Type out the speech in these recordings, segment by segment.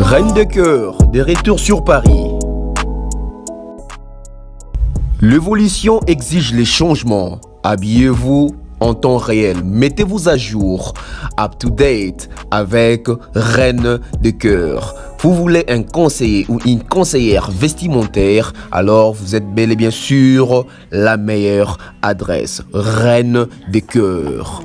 Reine de cœur, de retour sur Paris. L'évolution exige les changements. Habillez-vous en temps réel. Mettez-vous à jour, up to date, avec Reine de cœur. Vous voulez un conseiller ou une conseillère vestimentaire, alors vous êtes bel et bien sûr la meilleure adresse. Reine de cœur.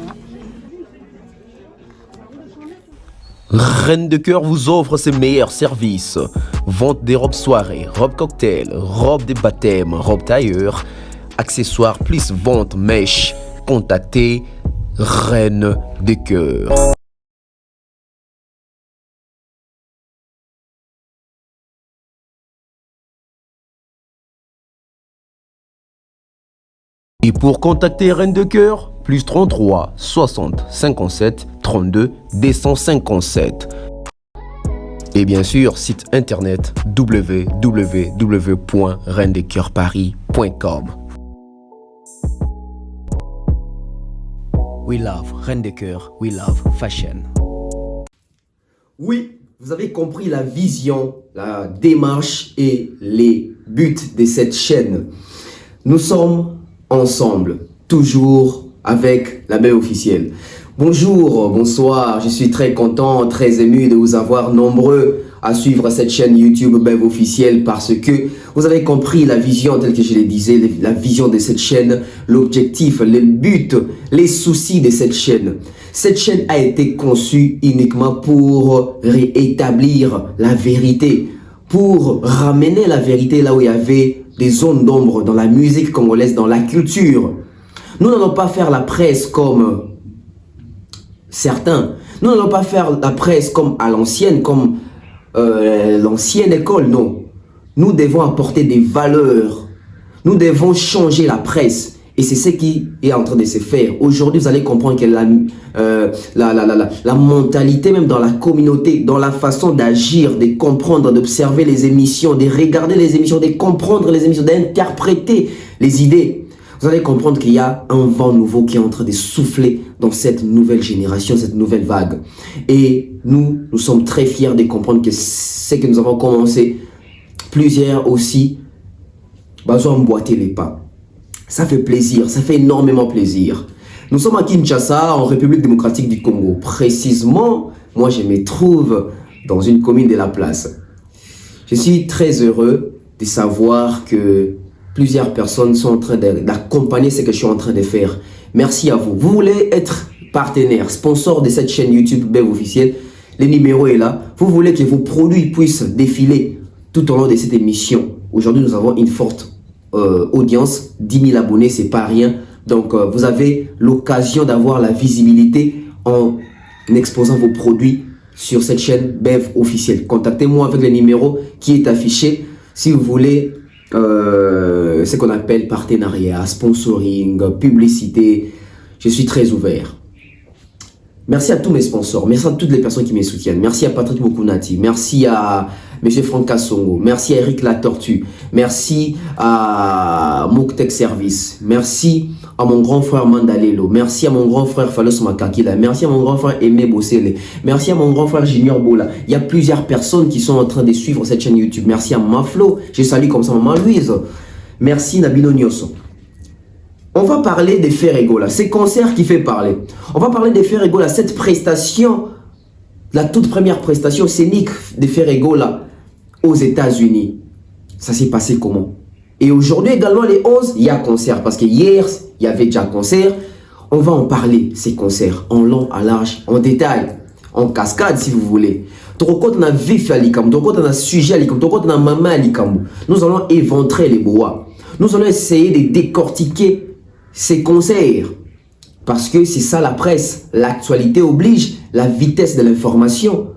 Reine de cœur vous offre ses meilleurs services. Vente des robes soirées, robes cocktail, robes de baptême, robes tailleur, accessoires plus vente mèche. Contactez Reine de cœur. Et pour contacter Reine de cœur, plus 33 60 57 32 257. Et bien sûr, site internet www.reinedecoeurparis.com. We love Reine de cœur, we love fashion. Oui, vous avez compris la vision, la démarche et les buts de cette chaîne. Nous sommes ensemble, toujours avec la Bev officielle. Bonjour, bonsoir, je suis très content, très ému de vous avoir nombreux à suivre cette chaîne YouTube Bev officielle parce que vous avez compris la vision telle que je le disais, la vision de cette chaîne, l'objectif, les buts, les soucis de cette chaîne. Cette chaîne a été conçue uniquement pour rétablir la vérité, pour ramener la vérité là où il y avait des zones d'ombre dans la musique congolaise, dans la culture. Nous n'allons pas faire la presse comme certains. Nous n'allons pas faire la presse comme à l'ancienne, comme l'ancienne école, non. Nous devons apporter des valeurs. Nous devons changer la presse. Et c'est ce qui est en train de se faire. Aujourd'hui, vous allez comprendre que la mentalité, même dans la communauté, dans la façon d'agir, de comprendre, d'observer les émissions, de regarder les émissions, de comprendre les émissions, d'interpréter les idées, vous allez comprendre qu'il y a un vent nouveau qui est en train de souffler dans cette nouvelle génération, cette nouvelle vague. Et nous sommes très fiers de comprendre que ce que nous avons commencé, plusieurs aussi, ont emboîté les pas. Ça fait plaisir, ça fait énormément plaisir. Nous sommes à Kinshasa, en République démocratique du Congo. Précisément, moi je me trouve dans une commune de la place. Je suis très heureux de savoir que plusieurs personnes sont en train d'accompagner ce que je suis en train de faire. Merci à vous. Vous voulez être partenaire, sponsor de cette chaîne YouTube Bev officielle, le numéro est là. Vous voulez que vos produits puissent défiler tout au long de cette émission. Aujourd'hui, nous avons une forte audience, 10 000 abonnés, c'est pas rien. Donc, vous avez l'occasion d'avoir la visibilité en exposant vos produits sur cette chaîne Bev officielle. Contactez-moi avec le numéro qui est affiché si vous voulez ce qu'on appelle partenariat, sponsoring, publicité. Je suis très ouvert. Merci à tous mes sponsors, merci à toutes les personnes qui me soutiennent. Merci à Patrick Mokunati, merci à M. Franck Kassongo. Merci à Eric La Tortue. Merci à Moktech Service. Merci à mon grand frère Mandalelo. Merci à mon grand frère Falos Makakila. Merci à mon grand frère Aimé Bossele. Merci à mon grand frère Junior Bola. Il y a plusieurs personnes qui sont en train de suivre cette chaîne YouTube. Merci à Maflo. Je salue comme ça Maman Louise. Merci Nabino Nyoso. On va parler des Ferregola, ces concerts qui fait parler. On va parler des Ferregola, cette prestation, la toute première prestation scénique des Ferregola aux États-Unis. Ça s'est passé comment? Et aujourd'hui également, les 11, il y a concert. Parce que hier, il y avait déjà concert. On va en parler, ces concerts, en long, en large, en détail, en cascade si vous voulez. Donc, on a vif à l'Ikambo, donc on a sujet à l'Ikambo, donc on a maman à l'Ikambo. Nous allons éventrer les bois. Nous allons essayer de décortiquer ces concerts, parce que c'est ça la presse. L'actualité oblige, la vitesse de l'information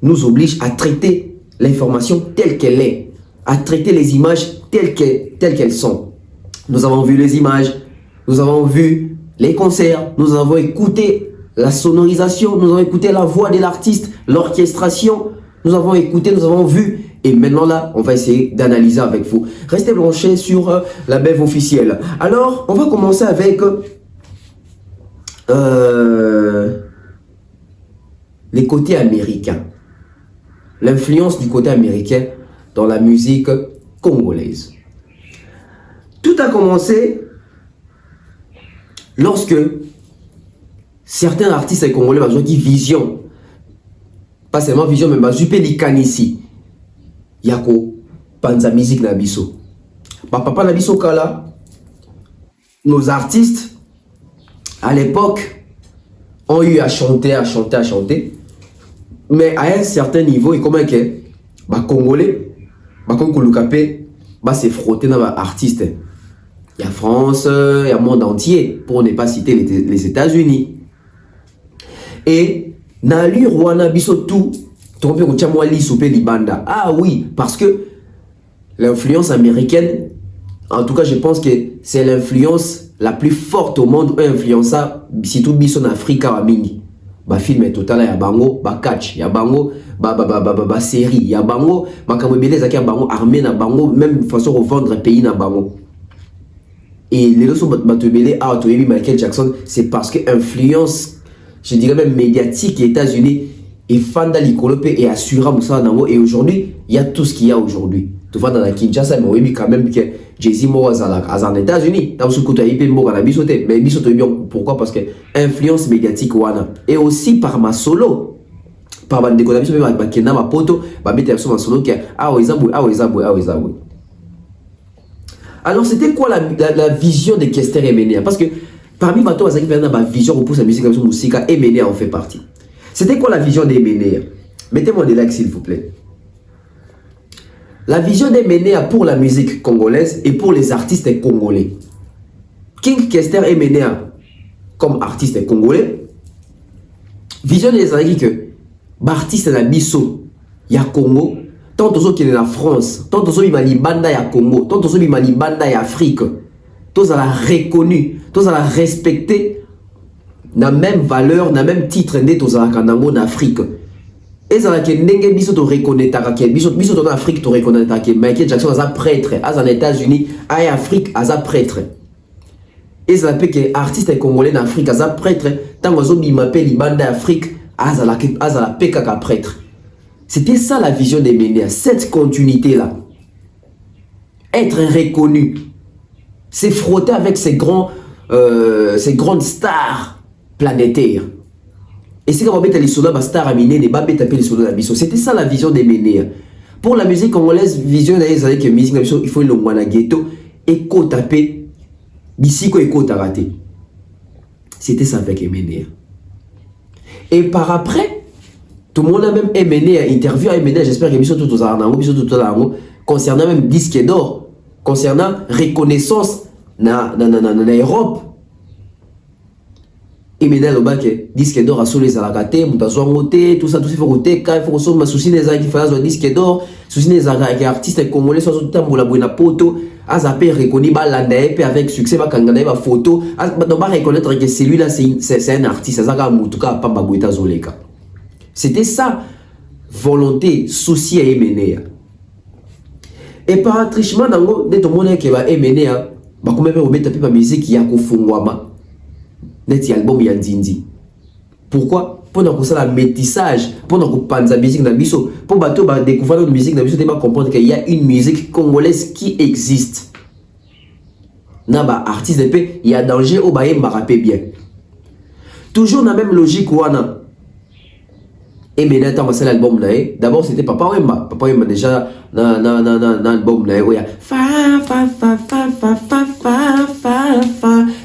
nous oblige à traiter l'information telle qu'elle est, à traiter les images telles qu'elles sont. Nous avons vu les images, nous avons vu les concerts, nous avons écouté la sonorisation, nous avons écouté la voix de l'artiste, l'orchestration, nous avons écouté, nous avons vu. Et maintenant là, on va essayer d'analyser avec vous. Restez branchés sur la BEV officielle. Alors, on va commencer avec les côtés américains. L'influence du côté américain dans la musique congolaise. Tout a commencé lorsque certains artistes congolais ont dit vision. Pas seulement vision, mais Bazupé Likanisi. Yako panza musique na biso. Papa na biso kala. Nos artistes à l'époque ont eu à chanter. Mais à un certain niveau, et comment que ba Congolais, ba Congolais, ba se frotter dans les artistes. Il y a France, il y a le monde entier, pour ne pas citer les États-Unis. Et na lui Rwanda biso tout. Ah oui, parce que l'influence américaine, en tout cas je pense que c'est l'influence la plus forte au monde où influença surtout biso en Afrique à mingi. Ba film total ya bango, ba catch, ya bango, ba série, ya bango, makamobele zaki ya bango, armée na bango, même façon de vendre pays na bango. Et les leçons batobele à Toyebi Michael Jackson, c'est parce que influence, je dirais même médiatique, les États-Unis et Fanda Likolope et Assura Moussa Nango. Et aujourd'hui, il y a tout ce qu'il y a aujourd'hui. Tu vois dans la Kinshasa, mais oui, quand même que Jay-Z mort aux États-Unis. Dans ce côté, il peut mort à la bisoté. Mais bisoté, pourquoi? Parce que influence médiatique, wana. Et aussi par ma solo. Par ma déconnexion, ma kena, ma poto, ma bête ma solo qui est ah, oui. Alors, c'était quoi la vision de Kester et Ménéa? Parce que parmi Bato, ma vision pour sa musique, comme musique, et Ménéa en fait partie. C'était quoi la vision des Ménéa? Mettez-moi des likes s'il vous plaît. La vision des Ménéa pour la musique congolaise et pour les artistes congolais. King Kester et Ménéa comme artistes congolais. Vision des artistes que l'artiste na biso ya Congo, tant aux autres qui est en France, tant aux autres qui sont banda ya Congo, tant aux autres qui sont banda ya Afrique, tous à la reconnu, tous à la respecté. Na même valeur, na même titre né tous à Kanango en Afrique. Et ça que n'engé biso to reconnaître que biso en Afrique to reconnaître que Michael Jackson a prêtre, as en États-Unis, a Afrique as prêtre. Et ça peut que artiste congolais en Afrique as prêtre, tant que zobi m'appelle banda Afrique as la pekaka prêtre. C'était ça la vision des Ménéa, cette continuité là. Être reconnu, c'est frotter avec ces grandes stars planétaire. Et c'est quand on met les soldats star aminé les babes taper les soldats biso. C'était ça la vision des Ménéa. Pour la musique congolaise, vision des années que musique il faut le moine ghetto et ko taper d'ici ko éco raté. C'était ça avec les Ménéa. Et par après, tout le monde a même Ménéa interview à Ménéa, j'espère que biso tout aux arnamo, biso tout aux arnamo concernant même disque d'or, concernant reconnaissance na Europe. Et maintenant le bac disque d'or à sous les alagatés, tout ça il faut côté quand il faut que souci des qui font un disque d'or, souci des artistes congolais soit tout temps la buena poto, à zapper reconnu balandae avec succès ba kangana ba photo, donc ba reconnaître que celui-là c'est un artiste, ça ga en tout cas pas babueta zoleka. C'était ça volonté, souci à émener. Et par attrichement, dès ton monde qui va émener, bah comme même remettre la musique qui a kofungwama, net album yandindi. Pourquoi? Pour nous ça la métissage, pour nous panza musique dans biso, pour bateau ba découvrir une musique dans biso, tu vas comprendre qu'il y a une musique congolaise qui existe. Naba artiste de paix, il y a danger au baye mbarapé bien. Toujours dans la même logique wana. Et maintenant, c'est l'album là. D'abord, c'était Papa Wemba. Papa Wemba déjà dans l'album là. Il y a fa.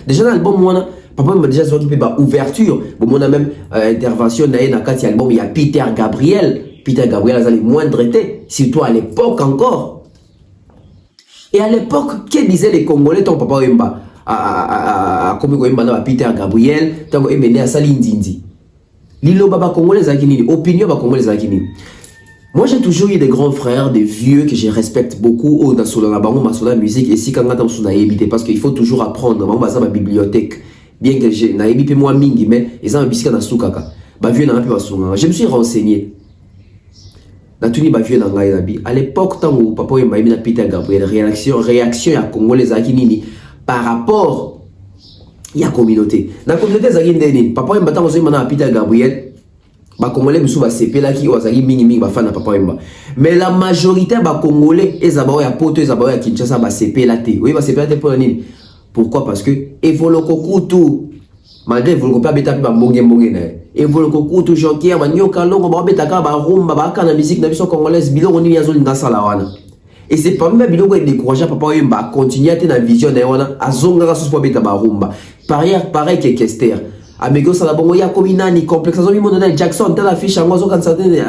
Déjà dans l'album, Papa Wemba déjà s'occupe de l'ouverture. Bon, on a même intervention dans l'album. Il y a Peter Gabriel. Peter Gabriel a les moindres été, surtout à l'époque encore. Et à l'époque, que disaient les Congolais, ton Papa Wemba comme Wemba dans Peter Gabriel, tant que mené à Saline Dindi. Lilo baba congolais zakini, opinion ba congolais zakini. Moi j'ai toujours eu des grands frères, des vieux que je respecte beaucoup au dans la bango masola musique et si quand on a évité parce qu'il faut toujours apprendre. Bango basa ma bibliothèque. Bien que j'ai na évité moi mingi mais ils ont bisika na soukaka. Ba vieux na peu basunga. Je me suis renseigné. Na tuni ba vieux na ngai nabi. À l'époque tant où papa yemba na Peter Gabriel réaction à congolais zakini par rapport il y a communauté. Dans la communauté, papa Wemba tant que Peter Gabriel, ba congolais musu ba sepela ki ozali mingi ba fan na papa Wemba. Mais la majorité ba congolais ezaba ya poto ezaba ya Kinshasa ba sepela te. Oui ba sepela te pour nini? Pourquoi? Parce que evoloko kutu malgré evoloko pa beta ba mbonge na. Evoloko kutu Jonquière ba nyoka longo ba beta ka ba rumba ba kana musique na biso congolaise biloko ni yazo linga sala wana. Et c'est pas même biloko décourager papa Wemba à continuer à la vision na wana azonga ka susu beta ba rumba. Pareil que Kester. Amigo Salabongo ya kominani complexe azomi monana Jackson telle affiche en mozo kan certaine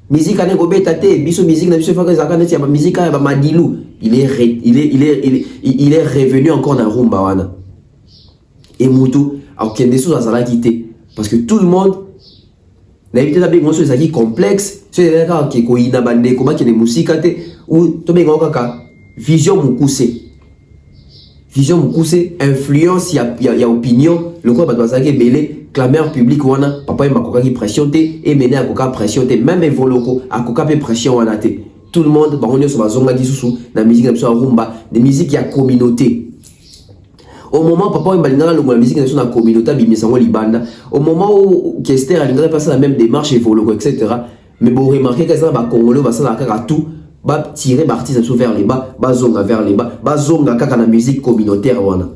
musique ane ko beta te biso musique na biso faka zakane ti ba musique ba Madilu il est revenu encore dans rumba wana. Et mutu a kende sous azala quitté parce que tout le monde n'a évité d'aller dans ce qui complexe, c'est là qui ko ina bande ko ba kene musique te ou to be ngaka vision mukuse. Vision Mukuse, influence, il y a opinion, le quoi va doit belé, clameur public wana, papa ma coca qui pression et mené à coca pression même évoloko à coca pression wana te. Tout le monde, bah on est sur la zone qui sous la musique de rumba, des musiques qui a communauté. Au moment papa m'a la musique de la communauté bimisango libanda, au moment où Kester a passé la même démarche évoloko etc. Mais bon remarquez que ça va congolais va ça la tout. Ba tirer l'artiste vers les bas, bazonga vers les bas, bazonga kaka na musique communautaire wana.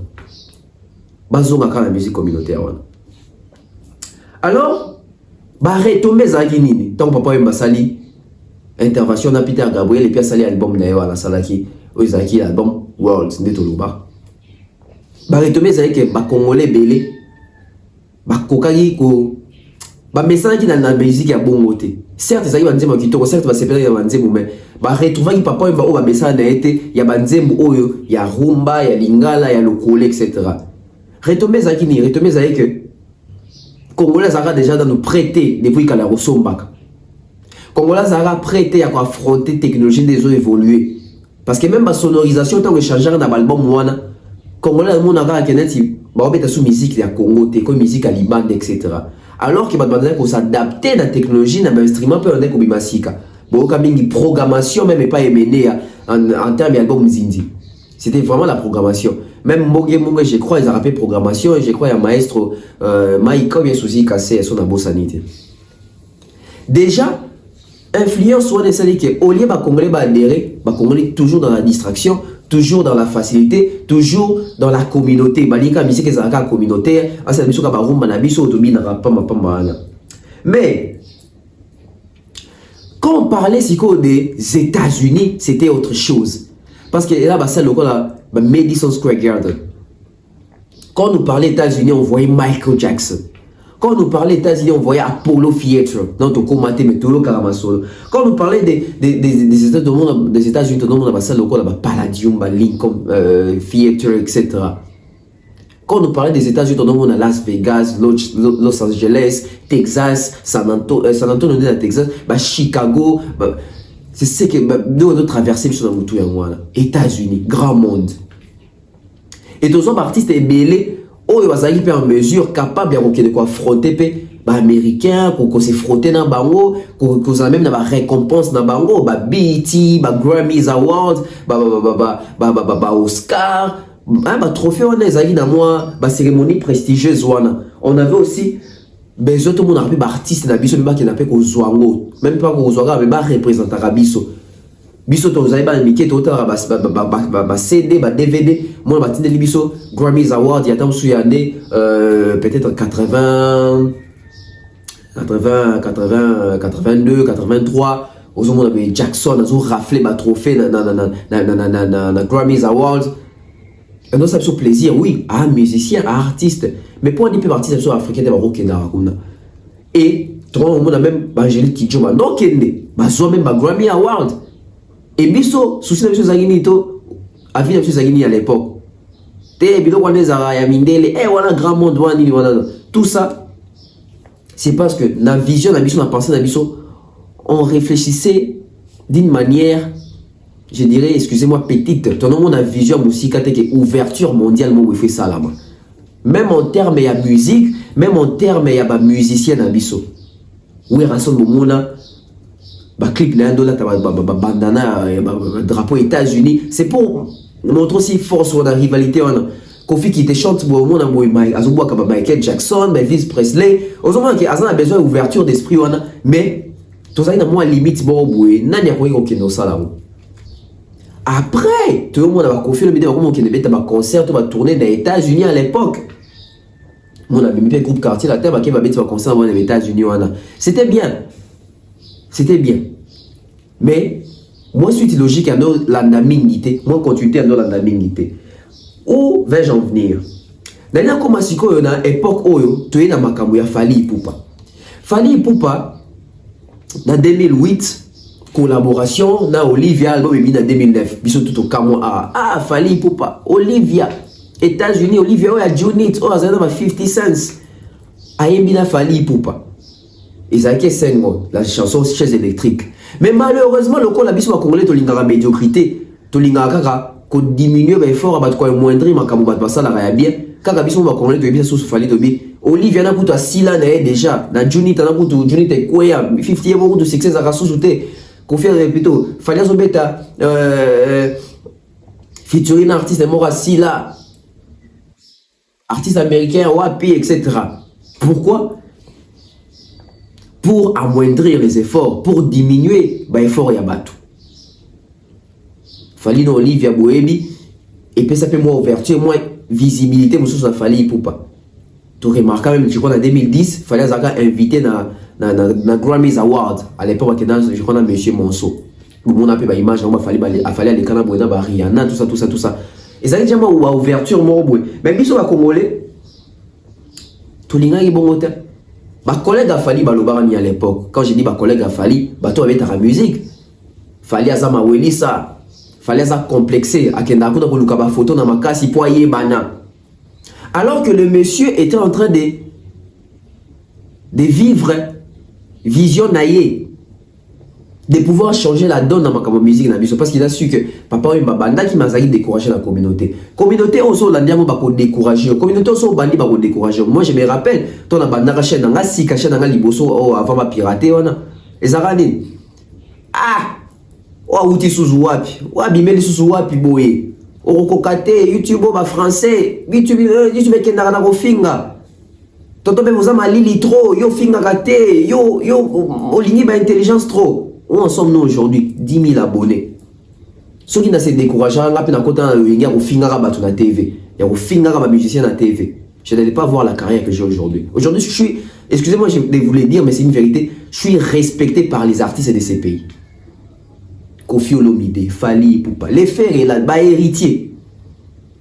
Bazonga kaka na musique communautaire wana. Alors, ba retomber zaki nini? Tant papa Wemba sali intervention na Peter Gabriel et puis sali album na wana salaki, ozaki album World ndetoloba. Ba retomber zaki ba congolais belé. Ba kokaki ko ba message qui dans la musique ya bongo te. Certes ça y va nzembo kitoko, certes va sepela ya nzembo mais ba retrouver papa Wemba o ba message na été ya banzembo oyo ya rumba ya lingala ya lokole etc. Retomber ça qui ni retomber ça que Congolais a déjà dans nous prêter depuis qu'à la Rosombaka. Congolais a prêté à affronter technologie des eaux évoluer parce que même la sonorisation tant que changer dans l'album wana Congolais mon aga keneti ba obeta sous musique ya Congo te comme musique à Liban etc. Alors qu'il va demander qu'on s'adapte à la technologie, à l'instrument, peut en être comme Masika. Bon, comme une programmation, même pas émenée en termes d'album Zindi. C'était vraiment la programmation. Même Mogue, je crois, ils ont rappelé programmation, et je crois, il y a un maestro, Maïka, bien souci, cassé, son abosanité. Déjà, influence, on est celle que, au lieu de Congolais, adhérer, Congolais toujours dans la distraction, toujours dans la facilité, toujours dans la communauté. Balika musique est la communauté, asa biso ka barumba na biso otobi na pamba pamba. Mais quand on parlait des États-Unis, c'était autre chose. Parce que là c'est le cas la Madison Square Garden. Quand on nous parlait États-Unis, on voyait Michael Jackson. Quand on nous parlait des États-Unis, on voyait Apollo Theatre, dans ton comité, mais tout le Karamasolo. Quand on nous parlait des États-Unis, tout le monde a passé le Palladium, Lincoln Theatre, etc. Quand on nous parlait des États-Unis, tout le monde a Las Vegas, Los Angeles, Texas, San Antonio de Texas, Chicago. C'est ce que nous avons traversé sur le États-Unis, grand monde. Et tous les artistes est mêlé. Oh, il va en mesure capable de affronter américain qu'on s'est frotté dans bango qu'on a même dans récompense dans bango BET Grammys Awards Oscar trophée on est allé dans moi cérémonie prestigieuse on avait aussi besoin tout le monde a pu artiste na biso même qui n'a pas qu'au zoango même pas qu'au zoango mais représentant biso biso to zaiba mike to ta CD DVD moi batinde biso Grammys Awards il y a tant sous année peut-être 82 83 aux hommes on Jackson a raflé ma trophée na Grammys Awards et donc ça fait plaisir oui à musicien à artiste mais pour un peu artiste africain de Marokena et tout le monde a même Angélique Kidjo non kende bazo même Grammy Award et biso souci na biso zagini to avis na biso zagini à l'époque te bilo wana za ya mindele voilà grand monde wani voilà tout ça c'est parce que la vision la mission la pensée la mission on réfléchissait d'une manière je dirais excusez-moi petite ton nom la vision musique que ouverture mondiale moi fait ça là même en termes il y a musique même en termes il y a musicien na biso oui rason momona clip na $1 bandana drapeau États-Unis c'est pour montrer aussi force ou la rivalité Kofi qui te chante pour le monde Michael Jackson Elvis Presley aux hommes qui a besoin d'ouverture d'esprit mais tout ça il y a moins limite nani a ça après tout le monde a confié le vidéo comment qui devait être un concert tout va tourner dans les États-Unis à l'époque mon ami un groupe quartier la terre qui va mettre un concert dans les États-Unis c'était bien mais moi suis logique à la minité moi continuité à la minité où vais-je en venir d'ailleurs comme si qu'on a époque où tu es dans ma camouya Fally Ipupa dans 2008 collaboration na Olivia album en 2009 biso tout au Camo Fally Ipupa Olivia États-Unis Olivia a Junit a 50 cents ayembi na Fally Ipupa Isaac Sengo la chanson chaise électrique mais malheureusement le col biso congolais to lingara médiocrité to lingara kaka ko diminuer effort ba ko moindre makambo ba basala ya bien kaka biso ba congolais to bien sous Fally to bi Olivia na kuto asila na déjà na Junit na kuto Junit e kwea 50 years de succès à sous-souté confirme plutôt Fally Azobeta featuring artiste mora sila artiste américain wapi etc. Pourquoi? Pour amoindrir les efforts, pour diminuer les efforts Yabatou. Fally no Olivia Boebi et puis ça fait moins ouverture, moins visibilité, mais ça Fally Ipupa. Tu remarques quand même, je crois en 2010, Fally Azaka invité dans Grammys Awards. À l'époque, je crois Monsieur Monceau. On a fait une image, Fally aller Kana Boena, Rihanna, tout ça. Et ça a déjà une ouverture, mais bien sûr, Congolais, tout le monde est bon. Ma collègue a Fally Balobani à l'époque. Quand j'ai dit ma collègue a Fally, toi avec ta musique. Fally Azama Welisa. Fally Azama complexé. Akendako dans le photo dans ma casse, il poye bana. Alors que le monsieur était en train de vivre vision naïe. De pouvoir changer la donne dans ma musique parce qu'il a su que papa et banda qui m'a découragé la communauté. Communauté aussi la ndiamo ba ko décourager. Communauté aussi bandi ba ko décourager. Moi je me rappelle ton banda ka chaîne nga si ka chaîne nga liboso avant ma pirater ona. Ezarani. Outi suzu wapi. Wa bimeli suzu wapi boye. Okokate YouTube ba français. YouTube kenda na ko finga. Toto be vous malili trop yo finga kate yo olingi ba intelligence trop. Où en sommes-nous aujourd'hui? 10 000 abonnés. Ceux qui n'ont pas découragé, ils ont la TV. Ils ont des musiciens à la TV. Je n'allais pas voir la carrière que j'ai aujourd'hui. Aujourd'hui, je suis, excusez-moi, je vais vous le dire, mais c'est une vérité, je suis respecté par les artistes de ces pays. Kofi Olomide, Fally Ipupa, les frères et les héritiers.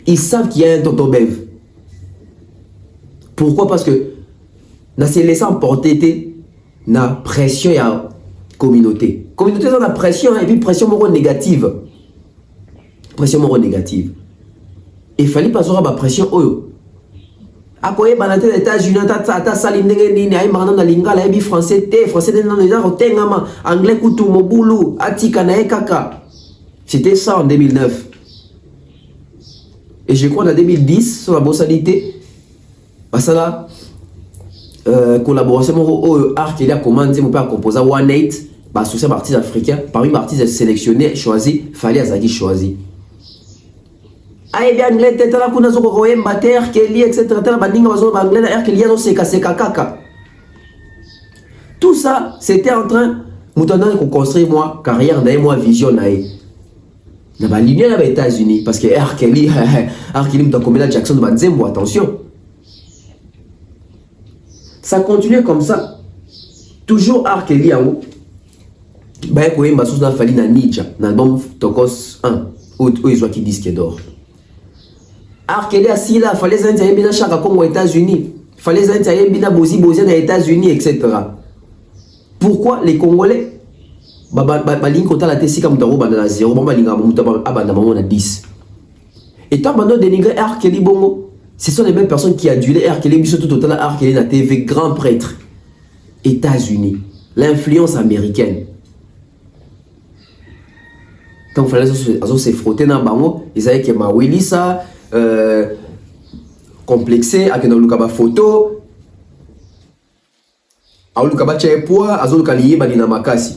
Ils savent qu'il y a un tonton Bev. Pourquoi? Parce que, dans ces laissant porter, na pression ya communauté. Communauté dans la pression et puis pression moro négative. Pression moro négative. Il fallait pas avoir la pression oyo. Akoye banate les États-Unis ta sali ndenge nini ay marana na lingala ebi français dans les tengama anglais kutu mobulu atika na ekaka. C'était ça en 2009. Et je crois en 2010 sur la bossalité. Basala collaboration au art qu'il a commandé mon père composer One Eight bah associé artistes africains parmi les artistes sélectionnés choisis fallait Azaki choisi aïe bien anglais tête là kuna zoko roemba terre Kelly etc tela bandinga bazo anglais na Kelly zo seka kaka tout ça c'était en train mutanda de construire moi carrière na moi vision na ba ligne na ba États-Unis parce que Kelly m'a commis Jackson de Banzembo attention. Ça continue comme ça. Toujours Kelly en haut. Bah, quand il m'a sous la fallu na Ninja, dans l'album Tokos 1, où ils ont qui disque d'or. Kelly assis là, fallait s'intéresser bien à chaque Congo aux États-Unis. Fallait s'intéresser bien à Bozi aux États-Unis, etc. Pourquoi les Congolais balingi kota la tesi comme dans la 0, balinga abanda na 10. Et tant que dénigrer Kelly bongo. Ce sont les mêmes personnes qui adulent Kelly, surtout total Kelly na TV, grand prêtre. États-Unis, l'influence américaine. Quand il fallait se frotter dans le bango, ils avaient que ma Willisa, complexé, avec une photo, avec une tché poids, avec une lié na makasi.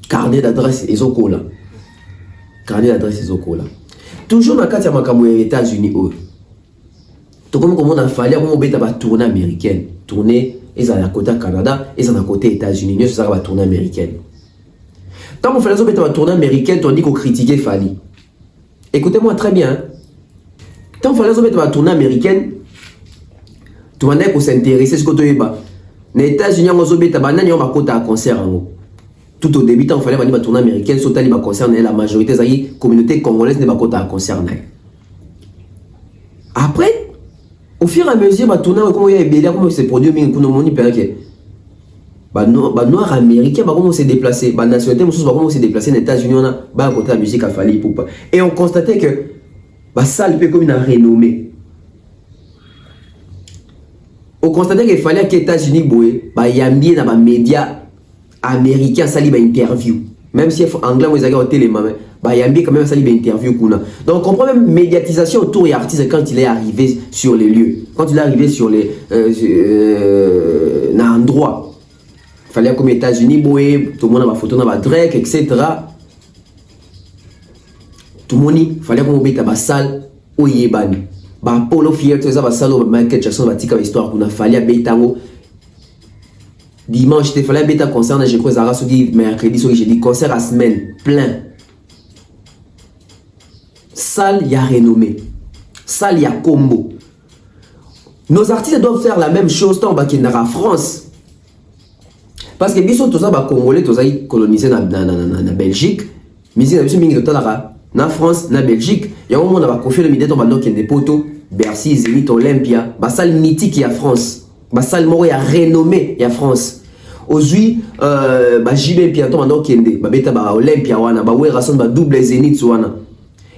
Carnet d'adresse, ils ont cola. Carnet d'adresse, ils ont cola. Toujours dans le cas des États-Unis. Tout comme on a fallu une tournée américaine. Tournée, ils sont à côté Canada, ils sont à côté États-Unis. Ils sont à la tournée américaine. Quand on fait la tournée américaine, on dit qu'on critiquait Fali. Écoutez-moi très bien. Quand on fait la tournée américaine, tout le monde s'intéresse à ce que tu es. Les États-Unis, on a un concert. Tout au début, il fallait que tournée américaine soit allée concerner la majorité de la communauté congolaise n'est pas concernée. Après, au fur et à mesure, comment il y a comment se produit, mais comment on peut que noirs américains comment se déplacer, nationalité comment se déplacer aux États-Unis, on a côté la musique à Fali Poupa. Et on constatait que ça peut comme une renommée. On constatait qu'il fallait que les États-Unis il y a bien dans les médias américains ça li ba interview même si anglais ils ont télé il y a bien quand même ça li ba interview kuna. Donc on comprend même médiatisation autour des artistes quand il est arrivé sur les lieux, quand il est arrivé sur les endroit il fallait comme États-Unis tout le monde a ma photo dans Drake etc. Tout le monde il fallait qu'on mette ba salle où yebani ba Polo Theater ça ba salle où Michael Jackson va tika histoire kuna fallait betango. Dimanche, il fallait bêta concert, je crois, Zara, mercredi, j'ai dit concert à semaine, plein. Salle, il y a renommée. Salle, il y a combo. Nos artistes doivent faire la même chose tant qu'il y a en France. Parce que bien sûr, tous les Congolais, tous les colonisés en Belgique, mais ils ont en France, en Belgique, il y a un moment où on a confié le milieu de des poteaux, Bercy, Zénith, Olympia, la salle mythique il y a France. Basal moro ya renommé ya France. Aujourd'hui JB Pianton ando kende beta ba Olympia wana ba Werason ba double Zénith wana.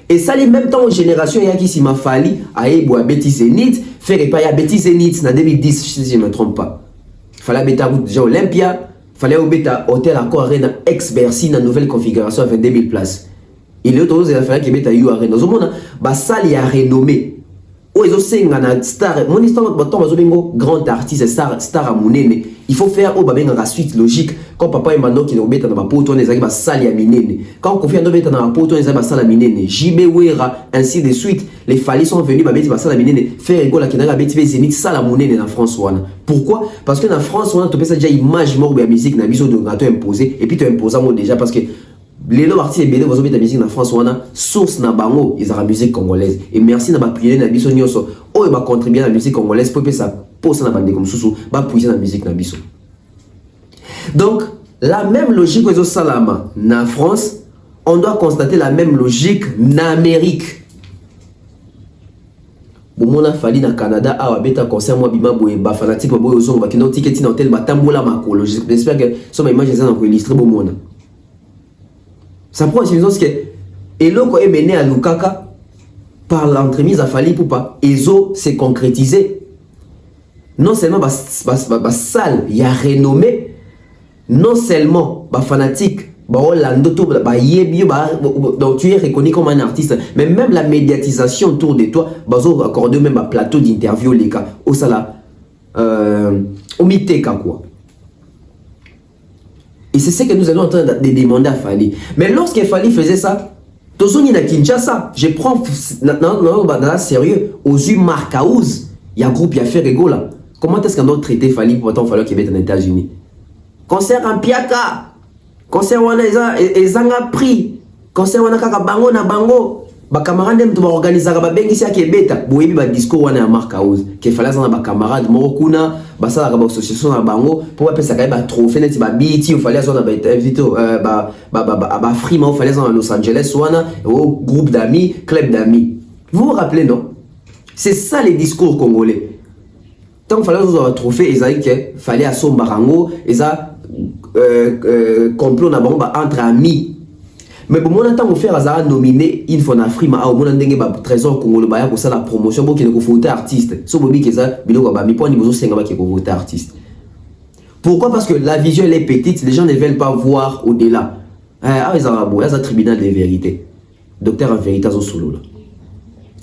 Et ça les même temps génération ya qui si ma fali aebo a beti Zénith faire pas ya beti Zénith na 2010 si je me trompe pas. Fallait beta déjà Olympia, fallait au beta hôtel Accor Arena ex Bercy na nouvelle configuration avec 2000 places. Il est autour de la fallait que beta you Arena. Zo mona ba salle ya renommé. Ils ont star, mon histoire, grand artiste, star à Mounene. Il faut faire la suite logique. Quand papa et maman qui nous mettent dans ma peau, on est à salle à Minene. Quand on confie à nous mettre dans ma peau, on est à salle à Minene. JB Wera, ainsi de suite. Les Fali sont venus à mettre salle à Minene. Faire école à Kenara, mettre Zénith, salle à Mounene en France. Pourquoi? Parce que en France, on a topé ça déjà image mort de la musique, na biso de gâteau imposé. Et puis tu imposes moi déjà parce que les artistes et vous avez la musique en France, on a source na bango, ils ont la musique congolaise. Et merci na prier na biso nyoso. Oh, il va contribuer à la musique congolaise pour que ça pose na bande comme sous va puiser la musique na biso. Donc, la même logique aux salama na France, on doit constater la même logique na Amérique. Bon, a fallu na Canada, à beta concert moi bima boye ba fanatique boye ozongo ba kino ticket na hôtel ba tambola makolo. J'espère que ça m'a image ça pour illustrer bon monde. Ça prend une chose que Eloko est mené à Lukaka par l'entremise à Fali Poupa. Ezo s'est concrétisé. Non seulement salle, il y a renommé. Non seulement fanatique, donc tu es reconnu comme un artiste. Mais même la médiatisation autour de toi, accorder même un plateau d'interview les cas. Au sala, Omiteka quoi. Et c'est ce que nous allons en train de demander à Fally. Mais lorsque Fally faisait ça, Tozoni na Kinshasa, je prends non, sérieux, aux yeux Marcaouz, il y a un groupe, il y a Ferrego là. Comment est-ce qu'on doit traiter Fally pour autant falloir qu'il mette en États-Unis? Concert en Piaka, concert wana ezanga prix, concert wana kaka bango na bango. Ba camarade dem to ba organiser ba bengisi ya kebeta boyebi ba disco wana ya Marcaouz ke fala za ba camarade moko kuna ba sala ba association na bango pour pesa ka ba trophée net ba biti o fala za na ba invité ba frima o fala za na Los Angeles wana au groupe d'amis, club d'amis. Vous vous rappelez non? C'est ça les discours congolais. Tant qu'il fallait avoir un trophée, il fallait à son barango, et ça complot na bango entre amis. Mais bon, on attend faire à nominer une fois en Afrique, mais on a un trésor congolais pour ça la promotion pour qu'il faut voter artiste. Sauf que ça, bilo ba mi point niveau 5 ba qui voter artiste. Pourquoi? Parce que la vision elle est petite, les gens ne veulent pas voir au-delà. Ah ils ont un tribunal de vérité. Docteur en vérité au solo là.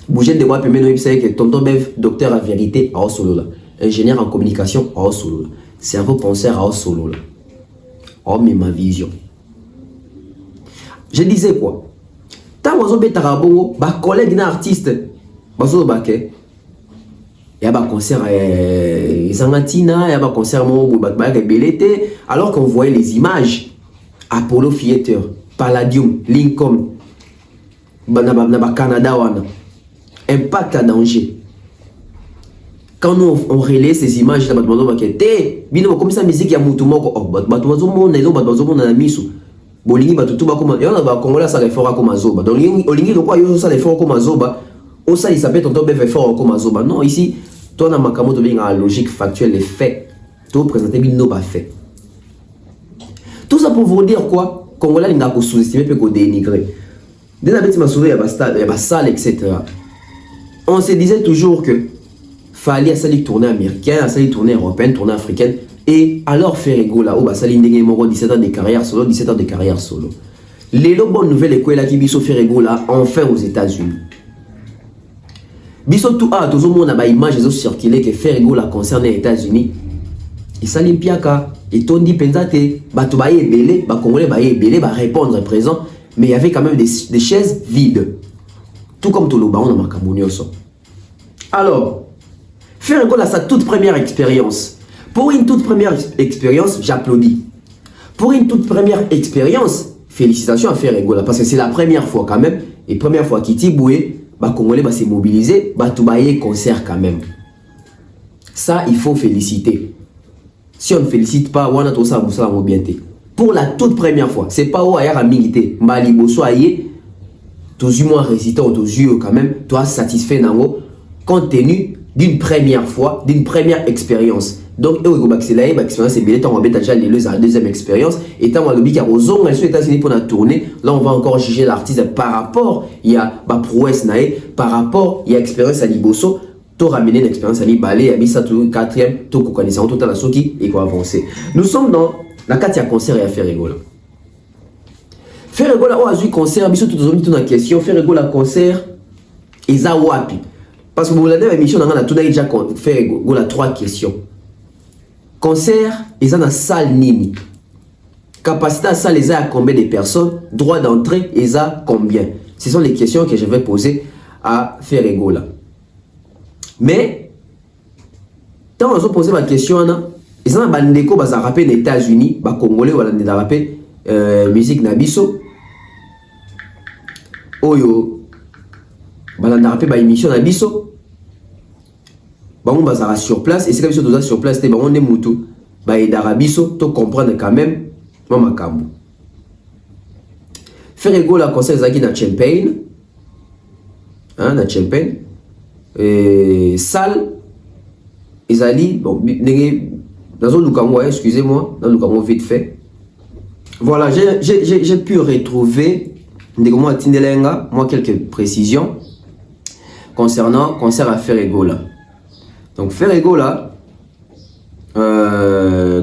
Bouger de moi permet de dire que tonton Bev docteur en vérité au solo là. Ingénieur en communication au solo là. Cerveau penseur au solo là. Oh mais ma vision. Je disais quoi? Tant que vous avez un collègue d'un artiste, vous avez un concert Zangatina, il y a un concert alors qu'on voyait les images Apollo Theater, Palladium, Lincoln, Canada, Impact à danger. Quand nous on relaie ces images, comme ça musique il y a bolingi batutu bakoma yona ba kongola sa refora comme azoba donc olingi lokwa yo sa refora comme azoba o ça il s'appelle tonton bef refora comme azoba non ici toi na makamo to binga logique factuelle les faits to présenter bino ba fait tout ça pour vous dire quoi kongola linga ko sous-estimer pe ko dénigrer dès la bête masoué ya ba salle etc. On se disait toujours que fallait à salir tournée américaine à salir tournée européenne tournée africaine. Et alors Ferrego là, où Sali Ndenge Moro 17 ans de carrière solo, 17 ans de carrière solo. Les bonnes nouvelles écoles là qui biso Ferrego là, enfin aux États-Unis. Biso tout a tout le monde a ba image ils ont circulé que Ferrego là concerne les États-Unis. Et Sali Mpiaka et Tondi Penzate, ba to ba belé, ba congolais ba belé, ba répondre présent, mais il y avait quand même des chaises vides. Tout comme Toloba on a Makamunioso. Alors, Ferrego là sa toute première expérience. Pour une toute première expérience, j'applaudis. Pour une toute première expérience, félicitations à Ferrego là, parce que c'est la première fois quand même, et première fois Kiti Boué, bah Congolais va se mobiliser, bah tout bailler concert quand même. Ça, il faut féliciter. Si on ne félicite pas, on a tout ça, ça va bien. Pour la toute première fois, c'est pas où ailleurs à militer, Mali Bosso aïe, tous moins récitant, tous yeux quand même, toi satisfait nango, compte tenu d'une première fois, d'une première expérience. Donc, l'expérience est bien, on va déjà la deuxième expérience. Et tant qu'on a aux États-Unis pour la tournée, là on va encore juger l'artiste par rapport, il y a prouesse, par rapport, il y a expérience à Liboso, tu ramener l'expérience à Libalé, à Bissa, tout quatrième, tout connaissant, tout à la soki, et qu'on va avancer. Nous sommes dans la 4e concert et à Ferrego là. Ferrego là, on a vu concert, Bissa, tout la question, Ferrego là, concert, et ça, wapi. Parce que vous l'avez émission, on a tout déjà fait 3 questions. Concert, ils ont une salle nini. Capacité à salle, ils ont combien de personnes? Droit d'entrée, ils ont combien? Ce sont les questions que je vais poser à Ferrego là. Mais, quand on a posé ma question, ils ont un bandeko, ils ont rappelé les États-Unis, les Congolais, ils ont rappelé musique Nabiso. Oyo, ils ont rappelé l'émission Nabiso. On va sur place et c'est comme si on sur place, on est moutou. Et d'Arabiso, tu comprends quand même, maman Kambu. Ferrego la concert zaki na Champagne, na Champagne, salle, Ezali, bon, dans un Lukambo, excusez-moi, dans Lukambo vite fait. Voilà, j'ai pu retrouver, moi quelques précisions concernant concert à Ferrego là. Donc Ferrego là,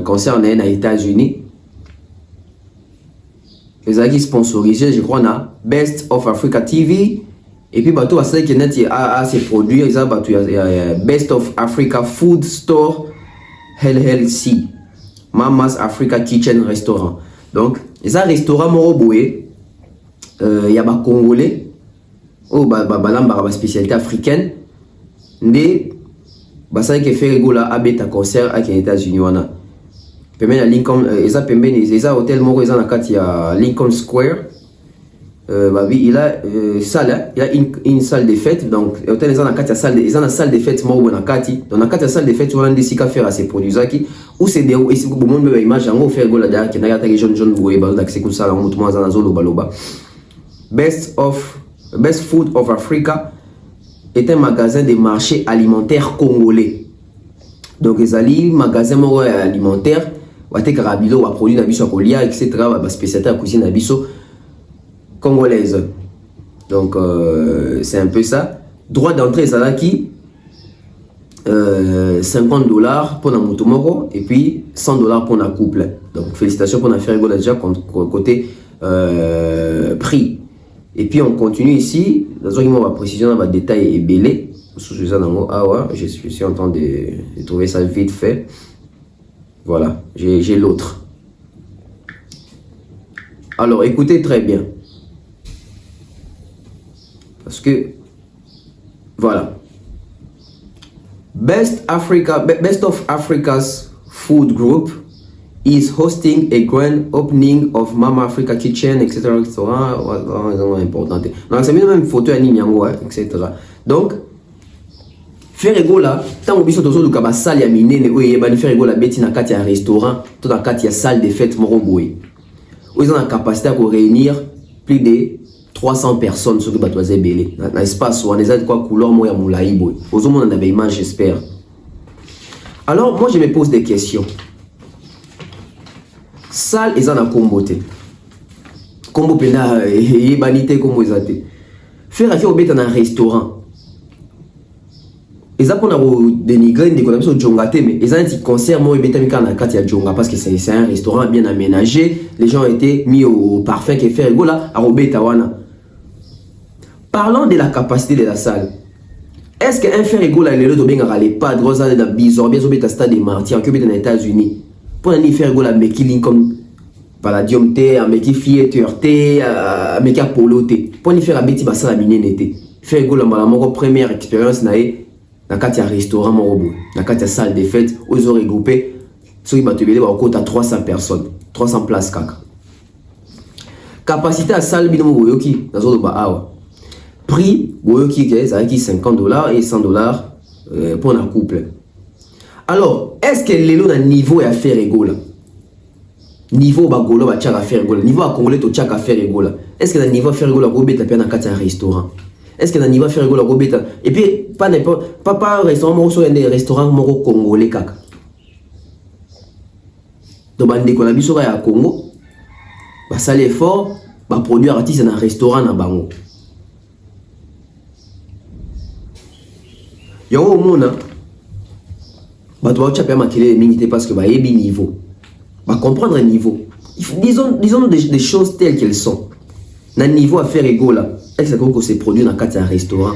concerne les États-Unis, les amis sponsorisés, je crois, na Best of Africa TV, et puis bateau à ceux qui a ses produits, ils ont Best of Africa Food Store LLC, Mama's Africa Kitchen Restaurant. Donc, ils ont un restaurant moroboué, il y a des Congolais, une spécialité africaine, mais ça qui fait rigola à concert aux États-Unis. Ils ont un hôtel moro, ils ont Lincoln Square. Il a une salle de fête, donc l'hôtel ils ont une salle de fête moro na kati. Dans la salle de fête, on a des sika faire à ces produits qui où c'est des et c'est beaucoup monde me image en faire gola derrière qui n'a pas jeune boy bah d'accès comme ça on monte dans zolo baloba. Best Food of Africa est un magasin de marché alimentaire congolais. Donc les ali magasin moro alimentaire wa te karabilo wa produit na biso kolia etc. ba spécialité à cuisine na biso congolaise. Donc c'est un peu ça. Droit d'entrée ça là qui $50 pour la motomoro et puis $100 pour la couple. Donc félicitations pour la faire déjà côté prix. Et puis on continue ici. Dans un moment, on va préciser dans le détail et belé. Je suis en train de trouver ça vite fait. Voilà, j'ai l'autre. Alors écoutez très bien. Parce que voilà. Best of Africa's Food Group is hosting a grand opening of Mama Africa Kitchen, etc. Important. Donc c'est même une photo à Ninyango, etc. Donc faire rigola, tant que biso tozo luka ba salle ya minene oye ba faire rigola beti na kati ya restaurant, tout na kati ya salle de fête moroboué. Ils ont la capacité à réunir plus de 300 personnes sur le bateau belé. Dans l'espace où on est quoi couleur moya moulaï boy. Aux hommes on avait image j'espère. Alors moi je me pose des questions. Salle ils en a comboté. Combo pena et banité comme ils étaient. Faire affaire au dans un restaurant. Ils ont dénigré des économies Djongate, mais ils ont un petit concert moi et na kati ya Djonga parce que c'est un restaurant bien aménagé. Les gens ont été mis au parfum qui fait rigola à Robeta wana. Parlons de la capacité de la salle. Est-ce qu'un fait rigola les autres bien les pas drosa de bizarre bien au stade des martyrs qui est aux États-Unis pour aller faire rigola mais qui comme Palladium T, mais qui Theater T, mais qui Apollo T. Pour aller faire un petit bassin à minene T. Faire rigola ma première expérience nae. Dans le restaurant Morobo, dans la salle de fête, ils ont regroupé ceux qui ont 300 personnes, 300 places. Capacité à salle, dans prix, c'est $50 et $100 pour un couple. Alors, est-ce que les lots niveau est à faire égale? Niveau bagolo va faire égale. Niveau à congolais, tu as faire égale. Est-ce que le niveau à faire égale, tu as un restaurant? Est-ce que le niveau à faire égale, et puis, pas restaurant, mais des restaurants congolais. Donc, on a dit à Congo, ça l'effort, produire artiste dans un restaurant à Bango. Il y a un monde, tu vas faire maquiller les minités parce que il y a un niveau. Comprendre un niveau. Disons des choses telles qu'elles sont. Dans le niveau à faire égale, est-ce que c'est produit dans un restaurant?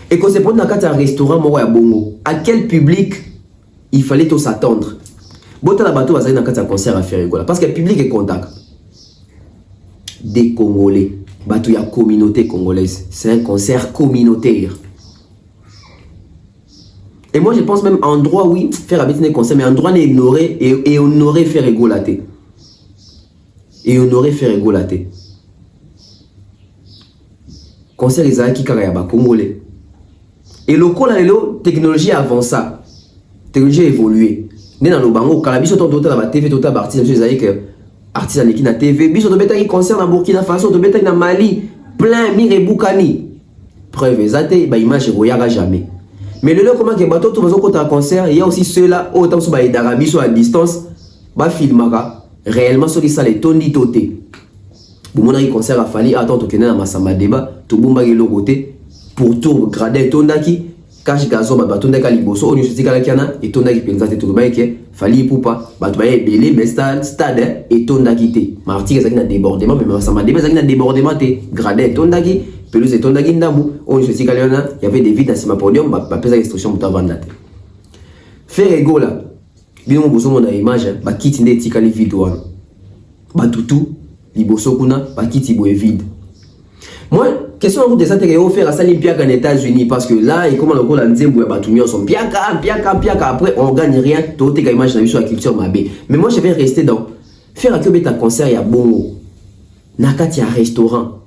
Et quand c'est produit dans un restaurant, à quel public il fallait s'attendre? Bon, la bateau va aller dans un concert à faire égale. Parce que le public est contact. Des Congolais. Il y a une communauté congolaise. C'est un concert communautaire. Et moi je pense même endroit oui faire un concert mais endroit n'est ignoré et honorer faire égolater. Et honorer faire égolater. Concert les qui carayaba congolais. Et le col la technologie avance ça. Technologie évolué. Né dans le bango calabiso ton total la TV total artiste monsieur Zaïk artiste qui na TV biso to beta qui concert na Burkina Faso to beta na Mali plein mire boukani. Preuve ezate ba image voyara jamais. Mais le comment que bateau tout façon quand un concert il y a aussi ceux-là autant sur ba d'Arabie soit à distance ba filmaka réellement ceux qui ça les tondi toté. Bon mon concert a fallu attendre que na masamba débat to bomba le côté pour tout grader tondaki cache gazo ba tondaka liboso on se kala kiana et tondaki penza te tout ba ke fali poupa ba to ba belé mais stade et tondaki te martyr ça qui na débordement mais masamba débat ça qui na débordement te grader tondaki pelouse et tondaki ndambu on se kala il y avait des vides dans ce podium ba pesa instruction pour vendre. Faire ego là. Bien mon bozo mon image, ba kiti ne tikali vide wana. Ba tutu, liboso kuna, ba kiti boe vide. Moi, question en route de ça, tu vas faire à Salim Piaka aux États-Unis parce que là, et comment on a dit, Piaka, après on gagne rien, tu as image sur la culture mabé. Mais moi, je vais rester dans faire un bêta concert à Bongo, Nakati à restaurant,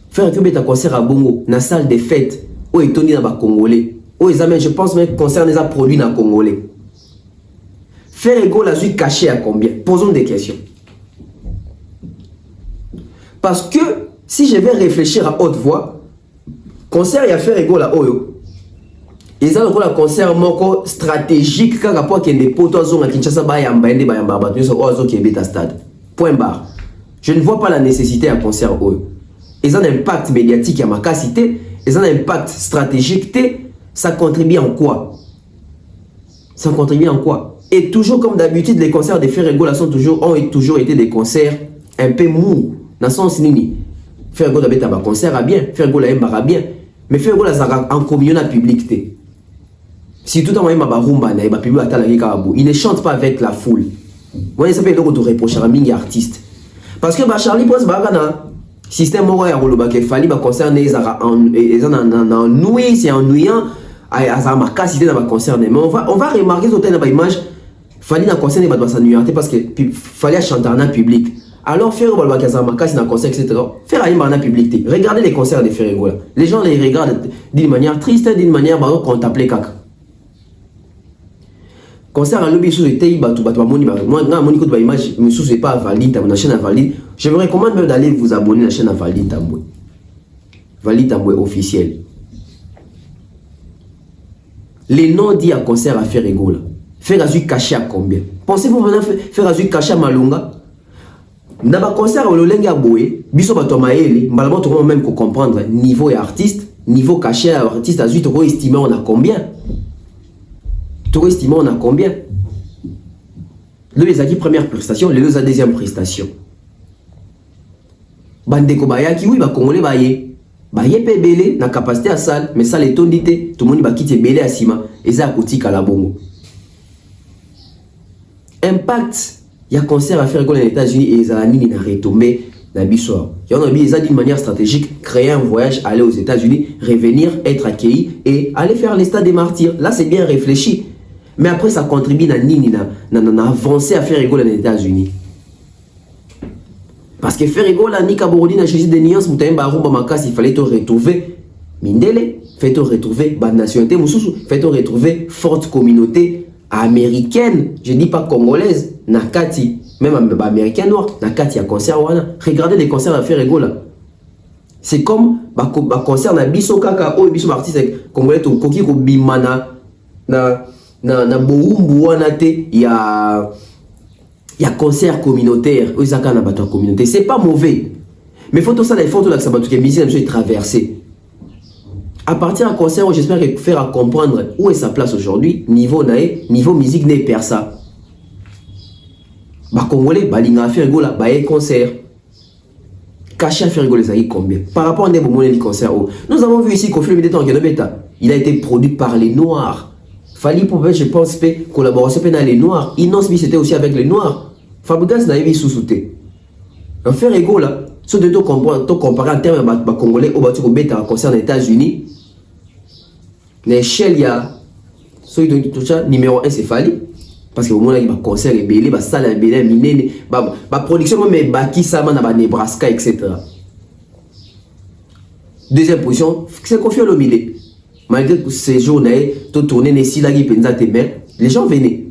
faire un bêta concert à Bongo, na salle de fête, où est Tony dans le Congolais, où ils amènent, je pense même concert des produits dans le Congolais. Faire ego la suite caché à combien? Posons des questions. Parce que si je vais réfléchir à haute voix, concert il y a faire ego la oyo. Ils ont un concert moko stratégique quand rapport qu'il y a des potos à Kinshasa bayamba ende bayamba batu so ozo qui est stade. Point barre. Je ne vois pas la nécessité à concert oyo. Ils ont un impact médiatique à ma capacité, ils ont un impact stratégique, ça contribue en quoi? Ça contribue en quoi? Et toujours comme d'habitude les concerts de faire ego là ont toujours été des concerts un peu mous dans le sens nini. Faire go d'abord un concert à bien, faire go la à bien, mais faire go la en communion public. Si tout le monde a rumba na ba public atala kabou, il ne chante pas avec la foule. Moi ça fait le de reprocher à mingi artiste. Parce que ba Charlie Prince ba na système moko ya roloba ke fali ba concert ne ezara en nuit, c'est ennuyant à ça ma capacité dans ba concert mais on va remarquer sur telle image fali na concert ne ba s'ennuyer parce que fali chanter en public. Alors, faire un concert, etc. Faire un public. Regardez les concerts de Ferregola. Les gens les regardent d'une manière triste, d'une manière contemplée. Concert à l'objet sous été, moi, je image, mais sous c'est pas valide, la chaîne valide. Je vous recommande même d'aller vous abonner à la chaîne valide Tamboué. Valide Tamboué officiel. Les noms dits à concert à Ferregola. Faire à caché à combien? Pensez-vous maintenant faire à caché à Malunga? Dans le concert, on a boé, biso bato maeli, malalement tout même qu'on comprendre niveau et artiste, niveau caché à artiste à suite, estimé on a combien? Tu estimé on a combien? Le les acquis première prestation, les deux deuxième prestation. Bandeko bayaki oui ba congolais baye. Baye pe belé na capacité à salle, mais ça les tondité, tout le monde ba quitter belé à sima, et ça kotika la bongo. Impact. Il y a un concert à faire aux États-Unis et ils ont retombé dans le soir. Il y a d'une manière stratégique créer un voyage, aller aux États-Unis, revenir, être accueilli et aller faire les stades des martyrs. Là, c'est bien réfléchi. Mais après, ça contribue à avancer à faire égaux aux États-Unis. Parce que faire égaux, ni Kaborodi, na Jésus de Nuance, il fallait te retrouver. Mindele, fait te retrouver la nationalité, fait te retrouver forte communauté américaine, je dis pas congolaise, nakati, même américaine noire, nakati a concert wana. Regardez les concerts à faire égaux. C'est comme ba concert na biso kaka o biso artiste congolais to koki ko bimana na boumbu wana te ya concert communautaire, o izaka na bato communauté, c'est pas mauvais. Mais faut tout ça les photos là que ça va tout que musique est traversé. À partir d'un concert, j'espère faire comprendre où est sa place aujourd'hui, niveau nae, niveau musique n'est pas ça. Bah congolais, bah l'inga faire gola, bah un concert. Caché à faire gola, ça y combien? Par rapport à des moments de concert, nous avons vu ici qu'au film de temps il a été produit par les Noirs. Fali pour je pense que collaboration avec les Noirs. Innos c'était aussi avec les Noirs. Fabrigas n'a pas sous-souté. Un faire gola. Si tu compares en termes de Congolais au bâtiment bêta concert aux États-Unis, l'échelle, il y a numéro 1, c'est Fali. Parce que au moment où il y a un concert, il y a un salle, il y a une production, mais il y a Nebraska, etc. Deuxième position, c'est Koffi Olomide. Malgré que ces jours-là, tu tournes ici, là, les gens venaient.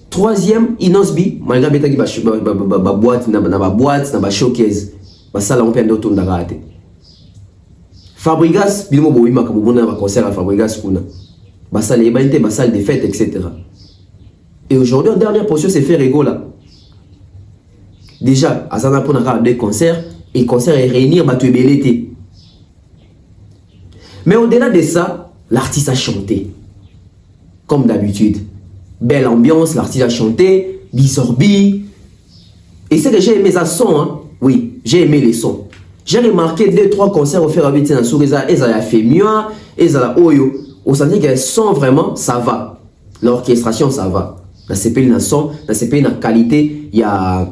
Troisième, Inosbi, malgré que tu as une boîte, une showcase. Basala on peut aller autour de la Fabrigas, bilmo boima comme on a un concert à Fabrigas kuna. Basala ébalité, basala des fêtes, etc. Et aujourd'hui, en dernière position, c'est faire égaux là. Déjà, à Zana pour des concerts et concerts et réunir Batu Belete. Mais au-delà de ça, l'artiste a chanté. Comme d'habitude. Belle ambiance, l'artiste a chanté, Bisorbi. Et c'est que j'ai aimé ça son, hein. Oui, j'ai aimé les sons. J'ai remarqué 2-3 concerts au faire avec Tena Soureza, ils ont fait mieux, ils ont oyo. On sentit que son vraiment, ça va. L'orchestration, ça va. Dans CPI, dans son, dans CPI, dans qualité, il y a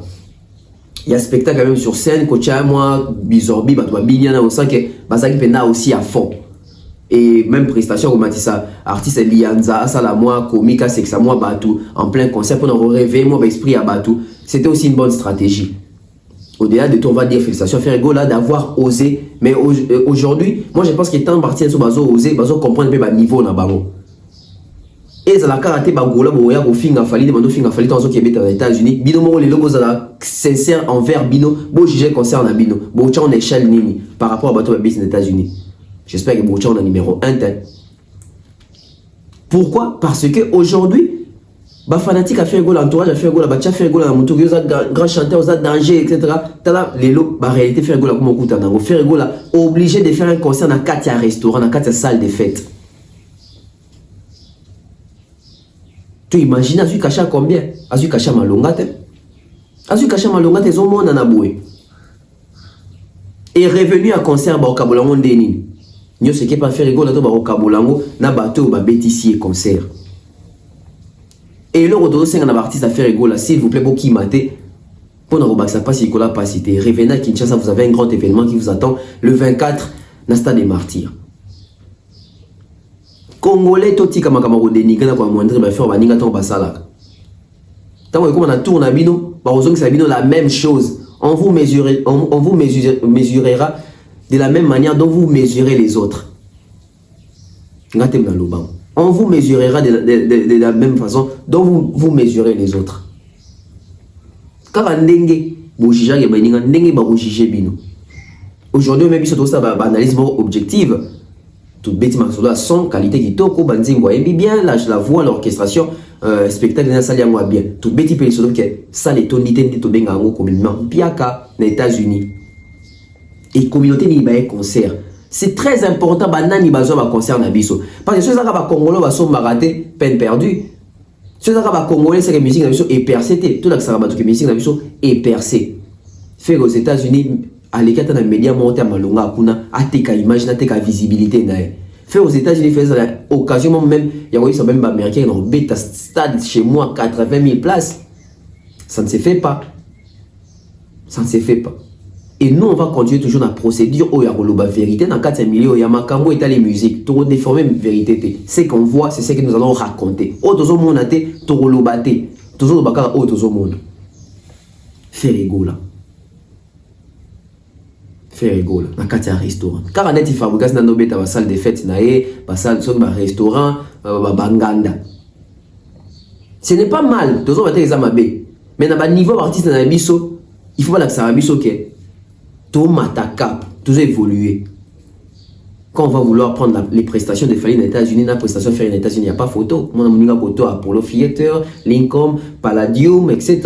spectacle quand même sur scène. Coach moi, Bizorbi, Batouba Binyana, on sent que Bazaki Pena aussi à fond. Et même prestation, comme on dit ça, artiste Lianza, Salamoi, Komika, Sexamoa, Batou, en plein concert, pour nous réveiller, moi, esprit à Batou. C'était aussi une bonne stratégie. Au-delà de tout, on va dire félicitations à Ferrego là d'avoir osé. Mais aujourd'hui, moi je pense qu'il est temps de partir sur Bazo oser, Bazo comprendre le niveau dans Bago. Et ça la karaté Bago là, Boya, au fin Fali, demande au fin Fali, dans qui est aux États-Unis. Bino Moro, les logos sincères envers Bino, beau juger concert à Bino, beau en échelle nini par rapport à Bateau Babis aux États-Unis. J'espère que Boucha on a numéro 1. Pourquoi? Parce que aujourd'hui, bah fanatique a fait un goal, l'entourage a fait un goal, bah tu fait un goal, la moto, grand chanteur, aux danger, etc. T'as les lots, bah réalité faire un goal, comme on coûte en faire un goal, obligé de faire un concert dans 4 restaurants, dans 4 salles de fête. Tu imagines, Azu Kacha combien? Azu Kacha Malongate. Azu Kacha Malongate, ils ont monde en aboué. Et revenu à concert, bah au Kabolango Ndeni. Nous ce qui pas faire rigolo, bah au Kabolango, na bateau, bah bétissier concert. Et le retour de un artiste à faire rigolo, s'il vous plaît, pour qui mater, pour ne pas si Nicolas pas cité. Revenez à Kinshasa, vous avez un grand événement qui vous attend le 24 dans le Stade des Martyrs. Congolais, tout petit comme un dénigré, n'a pas moindre, mais faire baninga ton basala. Tant que on a tourné à Bino, par exemple, c'est la même chose. On vous mesurera de la même manière dont vous mesurez les autres. On vous mesurera de la même façon dont vous mesurez les autres. Car aujourd'hui, même si c'est une analyse objective, toute bête marque son qualité qui toko banzimbo et bien la voix l'orchestration spectacle dans salle moi bien toute bête peut se que ça les tonité de tobenga ngo communément piaka aux États-Unis et communauté ni ba concert. C'est très important banani bazo ba concert na biso parce que ceux ça ba congolais ba so maraté peine perdue. Ceux ça ba congolais c'est que musique na biso est percée tout là que ça ba que musique na biso est percée. Fait aux États-Unis à l'écart dans les médias monter à malonga kuna ateka image na teka visibilité na fait aux États-Unis fait occasion même il y a aussi même américain dans bêta stade chez moi 80 000 places ça ne se fait pas et nous on va continuer toujours la procédure où il y a la vérité dans 4 millions il y a makambo et les musiques pour déformer vérité c'est qu'on voit c'est ce que nous allons raconter autres monde a été torolobaté toujours bakara autres monde fait rigolo faire rigolo dans 4 restaurants car on est fabriqué dans nos salle de fête naé salle sur restaurant banganda ce n'est pas mal toujours va les amabé mais dans le niveau artiste dans biso il faut pas que ça biso que tout mataka tout évoluer quand on va vouloir prendre les prestations de Fali dans les États-Unis la prestation faire aux États-Unis il n'y a pas photo mon amoninga photo Apollo Theater Lincoln Palladium etc.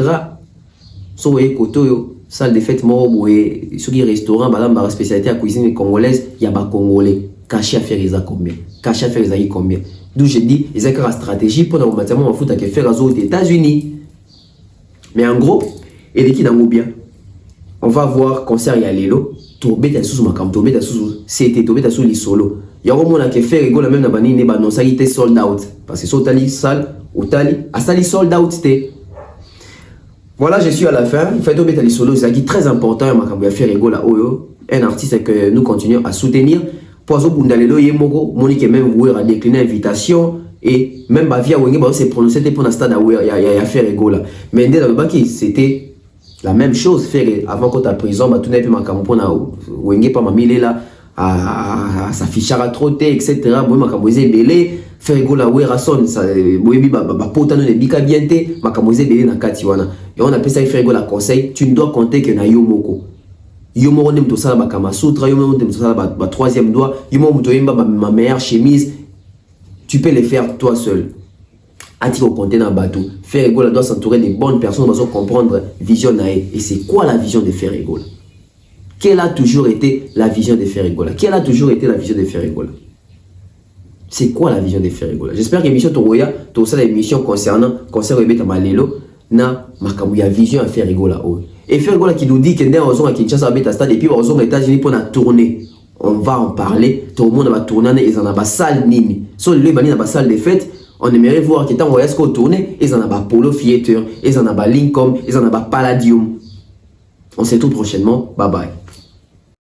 so et koto salle de fête mort et sur les restaurants la spécialité à cuisine congolaise il y a pas congolais caché à faire les combien caché à faire les combien d'où je dis ils ont une stratégie pour nous maintenant on fout à faire aux États-Unis mais en gros et qui dans bien on va voir concert ya lelo tobe ta sous makam tobe ta sous c'était tobe ta sous les solo il y a au monde qui fait rigolo même na bani ne ba non ça était sold out parce que sotali salle otali a sali sold out c'était. Voilà, je suis à la fin. Faites tomber les solos, c'est très important. Je faire rigolo un artiste que nous continuons à soutenir. Poiso Bundalelo Yemoko, Monique même a décliné l'invitation et même via Wenge s'est prononcé pour l'instant il a fait rigolo. Mais dans le baki, c'était la même chose faire avant qu'on t'a prison, tout n'est plus ma campagne Wenge pas ma mille là à s'afficher à trotter etc. Bon ma campagne belé faire rigolo ouais rason ça boyebi ba potano ne bika bienté ma campagne belé na katiwana. Et on appelle ça faire rigolo conseil, tu ne dois compter que na yomoko. Yomoko nem to sala ba kama sutra, yomoko nem to sala ba troisième doigt, yomoko to yemba ma meilleure chemise. Tu peux les faire toi seul. Attire au compter dans bateau. Faire rigolo doit s'entourer des bonnes personnes pour comprendre vision nae. Et c'est quoi la vision de faire rigolo? Quelle a toujours été la vision de faire rigolo? Quelle a toujours été la vision de faire rigolo? C'est quoi la vision de faire rigolo? J'espère que l'émission Toroya, tout ça l'émission concernant Rebeta Malelo. Na makamuya vision à faire rigolo et faire rigolo qui nous dit que nous à Kinshasa à stade et puis aux États-Unis pour la tournée on va en parler tout le monde va tourner et en a salle nini so le bani na salle de fête On aimerait voir qu'il y a un voyage qu'on tourne, ils en ont pas Polo Theater, ils en ont pas Lincoln, ils en ont pas Palladium. On se retrouve prochainement. Bye bye.